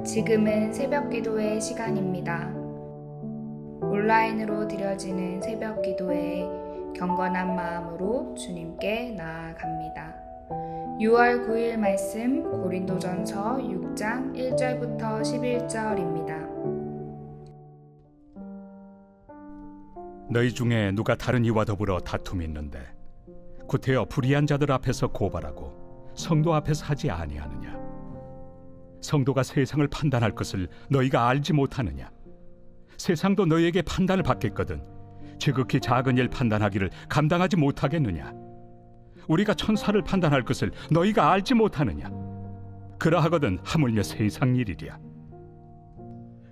지금은 새벽 기도의 시간입니다. 온라인으로 드려지는 새벽 기도에 경건한 마음으로 주님께 나아갑니다. 6월 9일 말씀 고린도전서 6장 1절부터 11절입니다. 너희 중에 누가 다른 이와 더불어 다툼이 있는데 구태여 불의한 자들 앞에서 고발하고 성도 앞에서 하지 아니하느냐? 성도가 세상을 판단할 것을 너희가 알지 못하느냐? 세상도 너희에게 판단을 받겠거든 지극히 작은 일 판단하기를 감당하지 못하겠느냐? 우리가 천사를 판단할 것을 너희가 알지 못하느냐? 그러하거든 하물며 세상 일이랴.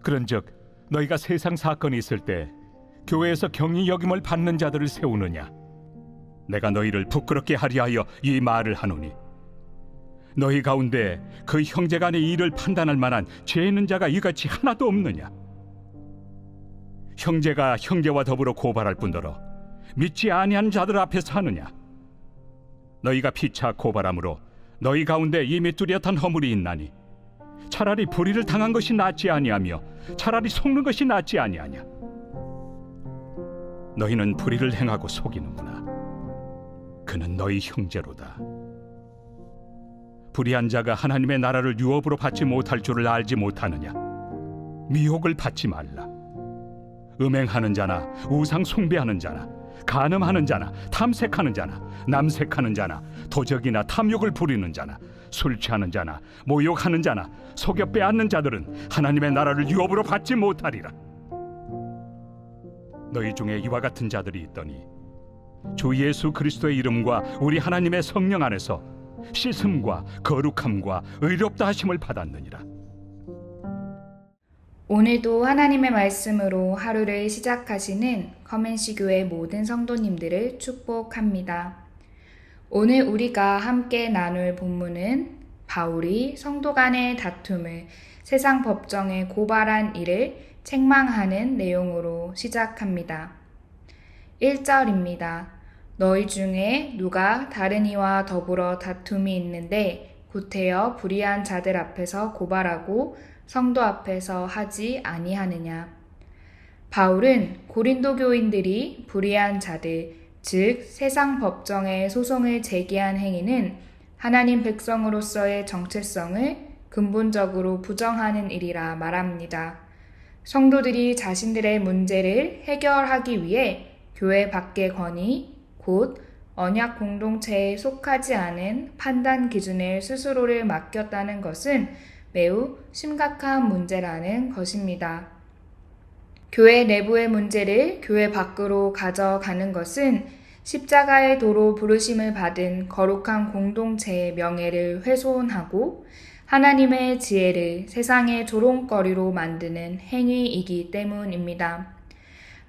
그런즉 너희가 세상 사건이 있을 때 교회에서 경히 여김을 받는 자들을 세우느냐? 내가 너희를 부끄럽게 하리 하여 이 말을 하노니 너희 가운데 그 형제 간의 일을 판단할 만한 죄 있는 자가 이같이 하나도 없느냐? 형제가 형제와 더불어 고발할 뿐더러 믿지 아니하는 자들 앞에서 하느냐? 너희가 피차 고발함으로 너희 가운데 이미 뚜렷한 허물이 있나니 차라리 불의를 당한 것이 낫지 아니하며 차라리 속는 것이 낫지 아니하냐? 너희는 불의를 행하고 속이는구나. 그는 너희 형제로다. 불의한 자가 하나님의 나라를 유업으로 받지 못할 줄을 알지 못하느냐? 미혹을 받지 말라. 음행하는 자나 우상 숭배하는 자나 간음하는 자나 탐색하는 자나 남색하는 자나 도적이나 탐욕을 부리는 자나 술 취하는 자나 모욕하는 자나 속여 빼앗는 자들은 하나님의 나라를 유업으로 받지 못하리라. 너희 중에 이와 같은 자들이 있더니 주 예수 그리스도의 이름과 우리 하나님의 성령 안에서 씻음과 거룩함과 의롭다 하심을 받았느니라. 오늘도 하나님의 말씀으로 하루를 시작하시는 커맨시 교회 모든 성도님들을 축복합니다. 오늘 우리가 함께 나눌 본문은 바울이 성도 간의 다툼을 세상 법정에 고발한 일을 책망하는 내용으로 시작합니다. 1절입니다. 너희 중에 누가 다른 이와 더불어 다툼이 있는데 구태여 불의한 자들 앞에서 고발하고 성도 앞에서 하지 아니하느냐? 바울은 고린도 교인들이 불의한 자들, 즉 세상 법정에 소송을 제기한 행위는 하나님 백성으로서의 정체성을 근본적으로 부정하는 일이라 말합니다. 성도들이 자신들의 문제를 해결하기 위해 교회 밖의 권위, 곧 언약 공동체에 속하지 않은 판단 기준에 스스로를 맡겼다는 것은 매우 심각한 문제라는 것입니다. 교회 내부의 문제를 교회 밖으로 가져가는 것은 십자가의 도로 부르심을 받은 거룩한 공동체의 명예를 훼손하고 하나님의 지혜를 세상의 조롱거리로 만드는 행위이기 때문입니다.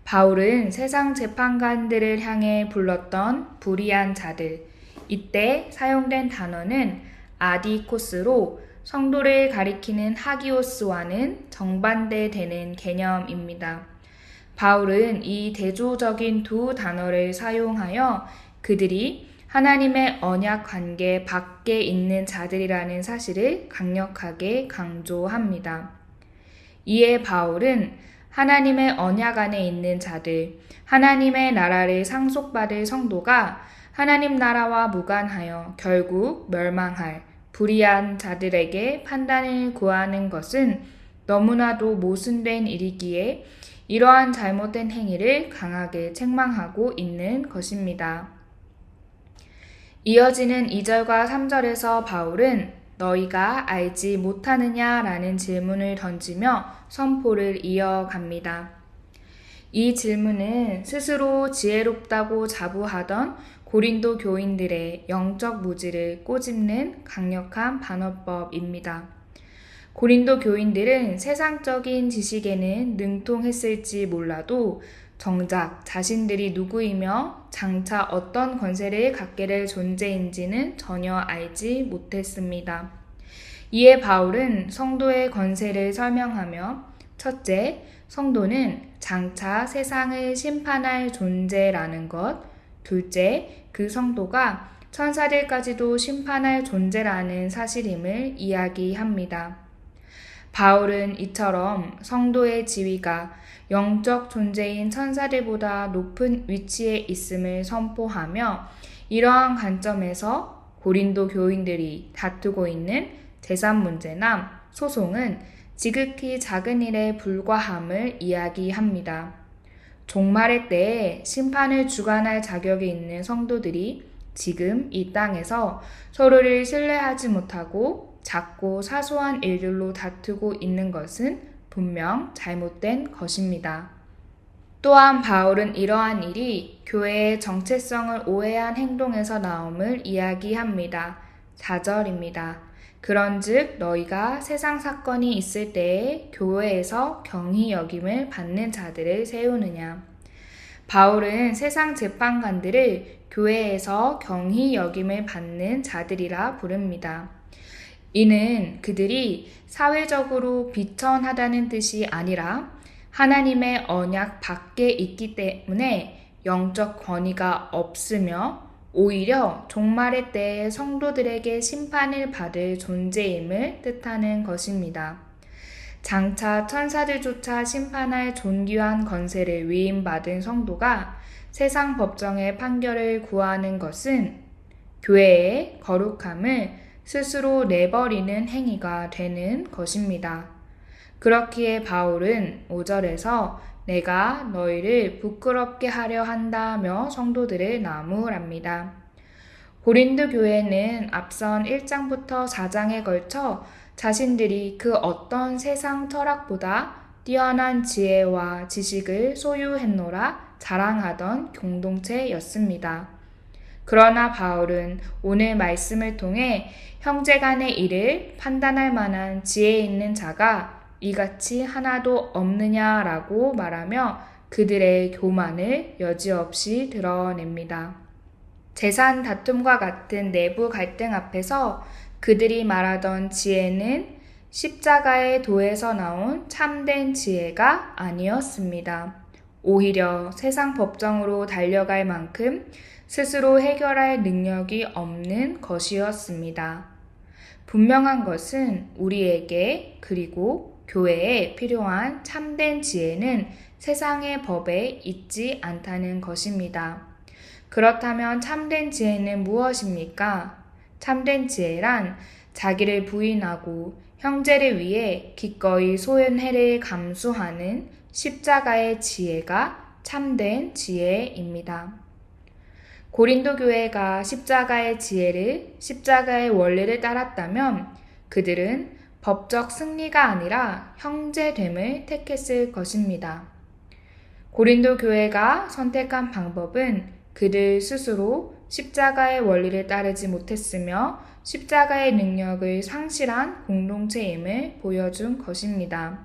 바울은 세상 재판관들을 향해 불렀던 불의한 자들, 이때 사용된 단어는 아디코스로 성도를 가리키는 하기오스와는 정반대되는 개념입니다. 바울은 이 대조적인 두 단어를 사용하여 그들이 하나님의 언약 관계 밖에 있는 자들이라는 사실을 강력하게 강조합니다. 이에 바울은 하나님의 언약 안에 있는 자들, 하나님의 나라를 상속받을 성도가 하나님 나라와 무관하여 결국 멸망할 불의한 자들에게 판단을 구하는 것은 너무나도 모순된 일이기에 이러한 잘못된 행위를 강하게 책망하고 있는 것입니다. 이어지는 2절과 3절에서 바울은 너희가 알지 못하느냐라는 질문을 던지며 선포를 이어갑니다. 이 질문은 스스로 지혜롭다고 자부하던 고린도 교인들의 영적 무지를 꼬집는 강력한 반어법입니다. 고린도 교인들은 세상적인 지식에는 능통했을지 몰라도 정작 자신들이 누구이며 장차 어떤 권세를 갖게 될 존재인지는 전혀 알지 못했습니다. 이에 바울은 성도의 권세를 설명하며 첫째, 성도는 장차 세상을 심판할 존재라는 것. 둘째, 그 성도가 천사들까지도 심판할 존재라는 사실임을 이야기합니다. 바울은 이처럼 성도의 지위가 영적 존재인 천사들보다 높은 위치에 있음을 선포하며 이러한 관점에서 고린도 교인들이 다투고 있는 재산 문제나 소송은 지극히 작은 일에 불과함을 이야기합니다. 종말의 때에 심판을 주관할 자격이 있는 성도들이 지금 이 땅에서 서로를 신뢰하지 못하고 작고 사소한 일들로 다투고 있는 것은 분명 잘못된 것입니다. 또한 바울은 이러한 일이 교회의 정체성을 오해한 행동에서 나옴을 이야기합니다. 4절입니다. 그런즉 너희가 세상 사건이 있을 때에 교회에서 경히 여김을 받는 자들을 세우느냐. 바울은 세상 재판관들을 교회에서 경히 여김을 받는 자들이라 부릅니다. 이는 그들이 사회적으로 비천하다는 뜻이 아니라 하나님의 언약 밖에 있기 때문에 영적 권위가 없으며 오히려 종말의 때에 성도들에게 심판을 받을 존재임을 뜻하는 것입니다. 장차 천사들조차 심판할 존귀한 권세를 위임받은 성도가 세상 법정의 판결을 구하는 것은 교회의 거룩함을 스스로 내버리는 행위가 되는 것입니다. 그렇기에 바울은 5절에서 내가 너희를 부끄럽게 하려 한다며 성도들을 나무랍니다. 고린도 교회는 앞선 1장부터 4장에 걸쳐 자신들이 그 어떤 세상 철학보다 뛰어난 지혜와 지식을 소유했노라 자랑하던 공동체였습니다. 그러나 바울은 오늘 말씀을 통해 형제 간의 일을 판단할 만한 지혜 있는 자가 이같이 하나도 없느냐라고 말하며 그들의 교만을 여지없이 드러냅니다. 재산 다툼과 같은 내부 갈등 앞에서 그들이 말하던 지혜는 십자가의 도에서 나온 참된 지혜가 아니었습니다. 오히려 세상 법정으로 달려갈 만큼 스스로 해결할 능력이 없는 것이었습니다. 분명한 것은 우리에게 그리고 교회에 필요한 참된 지혜는 세상의 법에 있지 않다는 것입니다. 그렇다면 참된 지혜는 무엇입니까? 참된 지혜란 자기를 부인하고 형제를 위해 기꺼이 소연해를 감수하는 십자가의 지혜가 참된 지혜입니다. 고린도 교회가 십자가의 지혜를, 십자가의 원리를 따랐다면 그들은 법적 승리가 아니라 형제됨을 택했을 것입니다. 고린도 교회가 선택한 방법은 그들 스스로 십자가의 원리를 따르지 못했으며 십자가의 능력을 상실한 공동체임을 보여준 것입니다.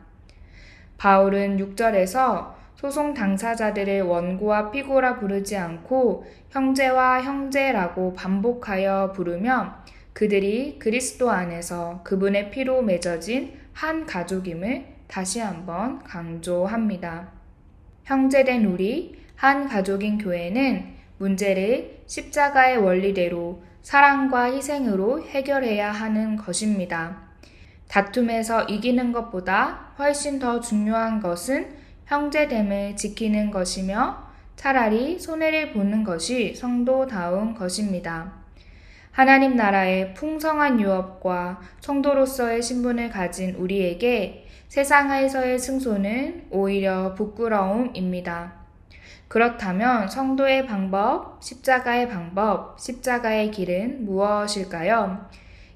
바울은 6절에서 소송 당사자들을 원고와 피고라 부르지 않고 형제와 형제라고 반복하여 부르며 그들이 그리스도 안에서 그분의 피로 맺어진 한 가족임을 다시 한번 강조합니다. 형제된 우리, 한 가족인 교회는 문제를 십자가의 원리대로 사랑과 희생으로 해결해야 하는 것입니다. 다툼에서 이기는 것보다 훨씬 더 중요한 것은 형제됨을 지키는 것이며 차라리 손해를 보는 것이 성도다운 것입니다. 하나님 나라의 풍성한 유업과 성도로서의 신분을 가진 우리에게 세상에서의 승소는 오히려 부끄러움입니다. 그렇다면 성도의 방법, 십자가의 방법, 십자가의 길은 무엇일까요?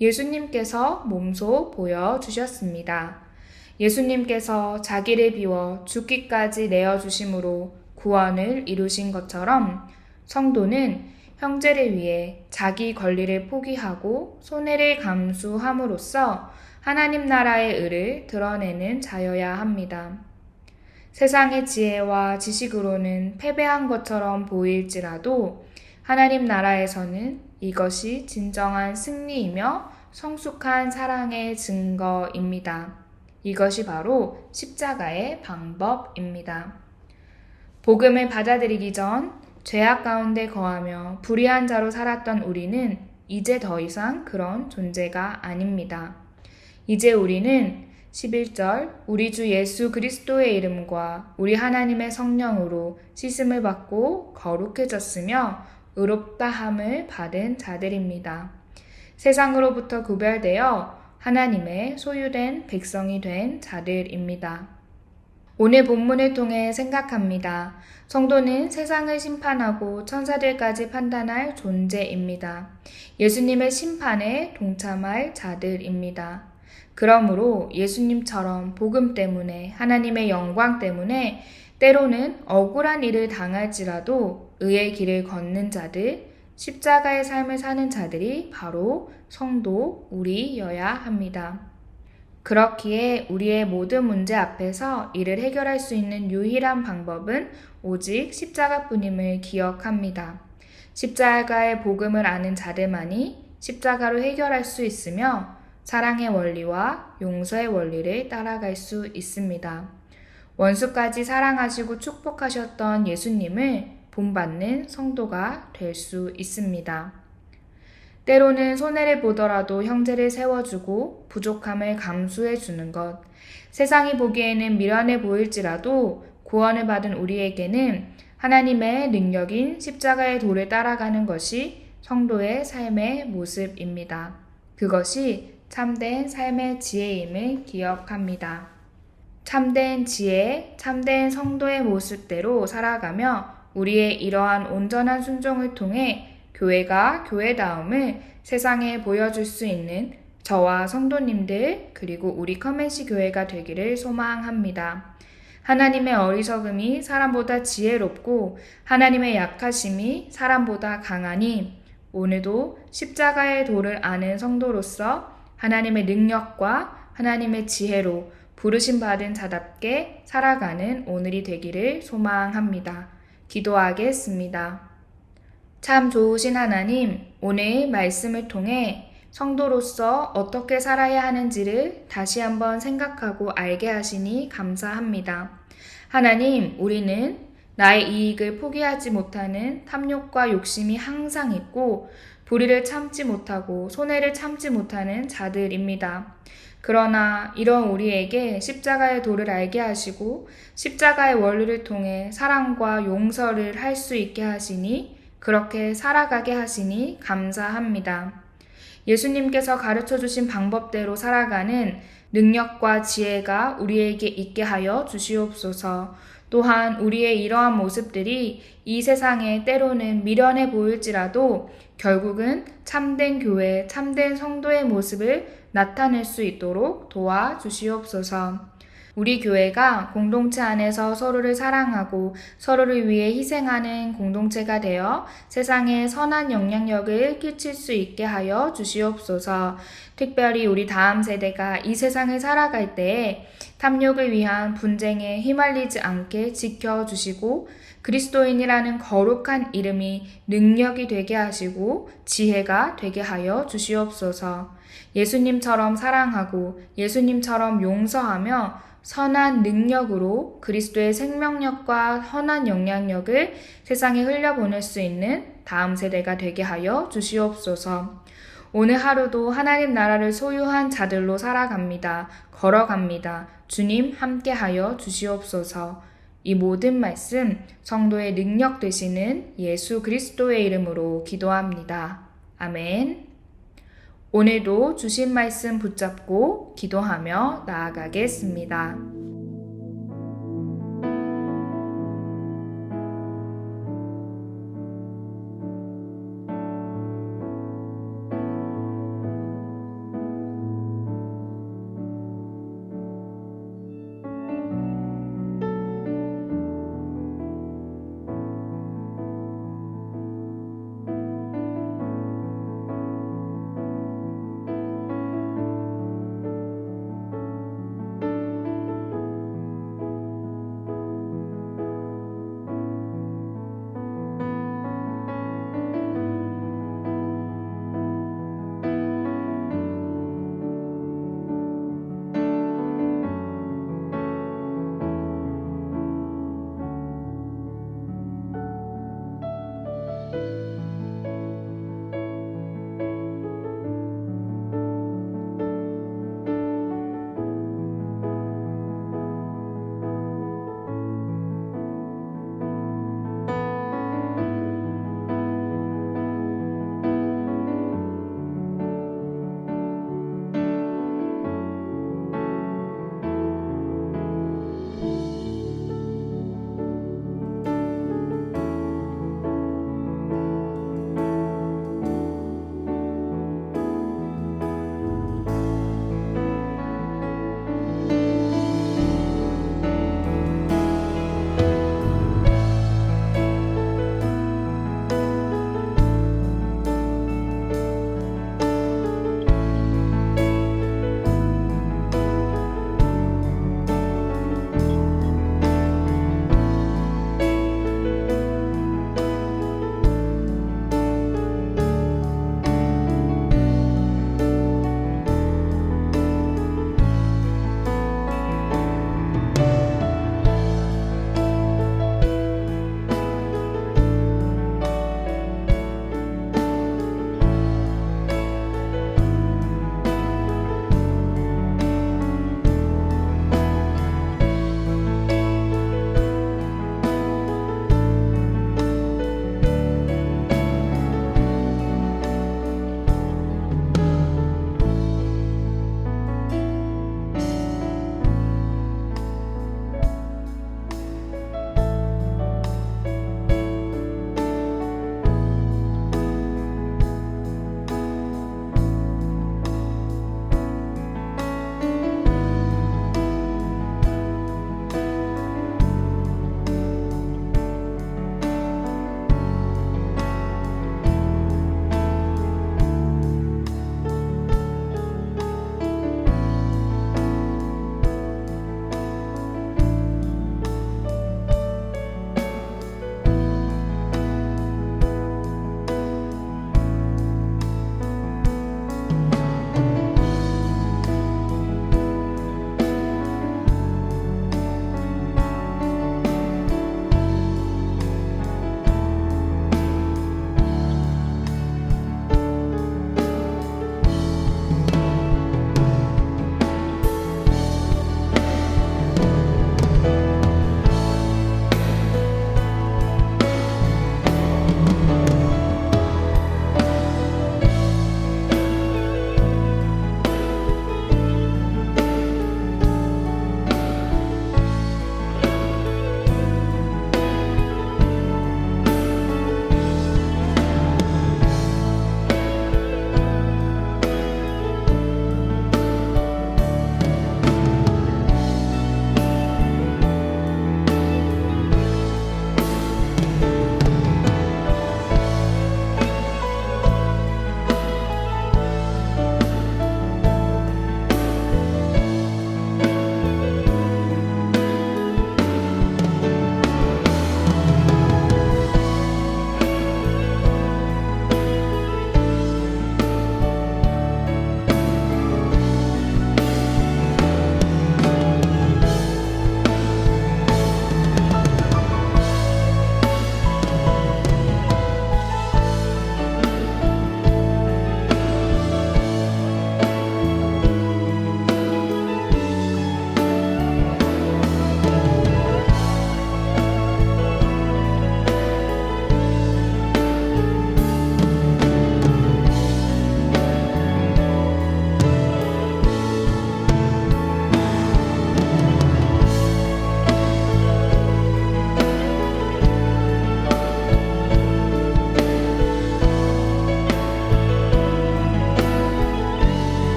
예수님께서 몸소 보여주셨습니다. 예수님께서 자기를 비워 죽기까지 내어주심으로 구원을 이루신 것처럼 성도는 형제를 위해 자기 권리를 포기하고 손해를 감수함으로써 하나님 나라의 의를 드러내는 자여야 합니다. 세상의 지혜와 지식으로는 패배한 것처럼 보일지라도 하나님 나라에서는 이것이 진정한 승리이며 성숙한 사랑의 증거입니다. 이것이 바로 십자가의 방법입니다. 복음을 받아들이기 전 죄악 가운데 거하며 불의한 자로 살았던 우리는 이제 더 이상 그런 존재가 아닙니다. 이제 우리는 11절 우리 주 예수 그리스도의 이름과 우리 하나님의 성령으로 씻음을 받고 거룩해졌으며 의롭다함을 받은 자들입니다. 세상으로부터 구별되어 하나님의 소유된 백성이 된 자들입니다. 오늘 본문을 통해 생각합니다. 성도는 세상을 심판하고 천사들까지 판단할 존재입니다. 예수님의 심판에 동참할 자들입니다. 그러므로 예수님처럼 복음 때문에 하나님의 영광 때문에 때로는 억울한 일을 당할지라도 의의 길을 걷는 자들, 십자가의 삶을 사는 자들이 바로 성도 우리여야 합니다. 그렇기에 우리의 모든 문제 앞에서 이를 해결할 수 있는 유일한 방법은 오직 십자가뿐임을 기억합니다. 십자가의 복음을 아는 자들만이 십자가로 해결할 수 있으며 사랑의 원리와 용서의 원리를 따라갈 수 있습니다. 원수까지 사랑하시고 축복하셨던 예수님을 본받는 성도가 될 수 있습니다. 때로는 손해를 보더라도 형제를 세워주고 부족함을 감수해 주는 것, 세상이 보기에는 미련해 보일지라도 구원을 받은 우리에게는 하나님의 능력인 십자가의 도를 따라가는 것이 성도의 삶의 모습입니다. 그것이 참된 삶의 지혜임을 기억합니다. 참된 지혜, 참된 성도의 모습대로 살아가며 우리의 이러한 온전한 순종을 통해 교회가 교회다움을 세상에 보여줄 수 있는 저와 성도님들 그리고 우리 커맨시 교회가 되기를 소망합니다. 하나님의 어리석음이 사람보다 지혜롭고 하나님의 약하심이 사람보다 강하니 오늘도 십자가의 도를 아는 성도로서 하나님의 능력과 하나님의 지혜로 부르심 받은 자답게 살아가는 오늘이 되기를 소망합니다. 기도하겠습니다. 참 좋으신 하나님, 오늘 말씀을 통해 성도로서 어떻게 살아야 하는지를 다시 한번 생각하고 알게 하시니 감사합니다. 하나님, 우리는 나의 이익을 포기하지 못하는 탐욕과 욕심이 항상 있고 불의를 참지 못하고 손해를 참지 못하는 자들입니다. 그러나 이런 우리에게 십자가의 도를 알게 하시고 십자가의 원리를 통해 사랑과 용서를 할 수 있게 하시니 그렇게 살아가게 하시니 감사합니다. 예수님께서 가르쳐 주신 방법대로 살아가는 능력과 지혜가 우리에게 있게 하여 주시옵소서. 또한 우리의 이러한 모습들이 이 세상에 때로는 미련해 보일지라도 결국은 참된 교회, 참된 성도의 모습을 나타낼 수 있도록 도와주시옵소서. 우리 교회가 공동체 안에서 서로를 사랑하고 서로를 위해 희생하는 공동체가 되어 세상에 선한 영향력을 끼칠 수 있게 하여 주시옵소서. 특별히 우리 다음 세대가 이 세상을 살아갈 때에 탐욕을 위한 분쟁에 휘말리지 않게 지켜주시고 그리스도인이라는 거룩한 이름이 능력이 되게 하시고 지혜가 되게 하여 주시옵소서. 예수님처럼 사랑하고 예수님처럼 용서하며 선한 능력으로 그리스도의 생명력과 선한 영향력을 세상에 흘려보낼 수 있는 다음 세대가 되게 하여 주시옵소서. 오늘 하루도 하나님 나라를 소유한 자들로 살아갑니다. 걸어갑니다. 주님 함께하여 주시옵소서. 이 모든 말씀 성도의 능력 되시는 예수 그리스도의 이름으로 기도합니다. 아멘. 오늘도 주신 말씀 붙잡고 기도하며 나아가겠습니다.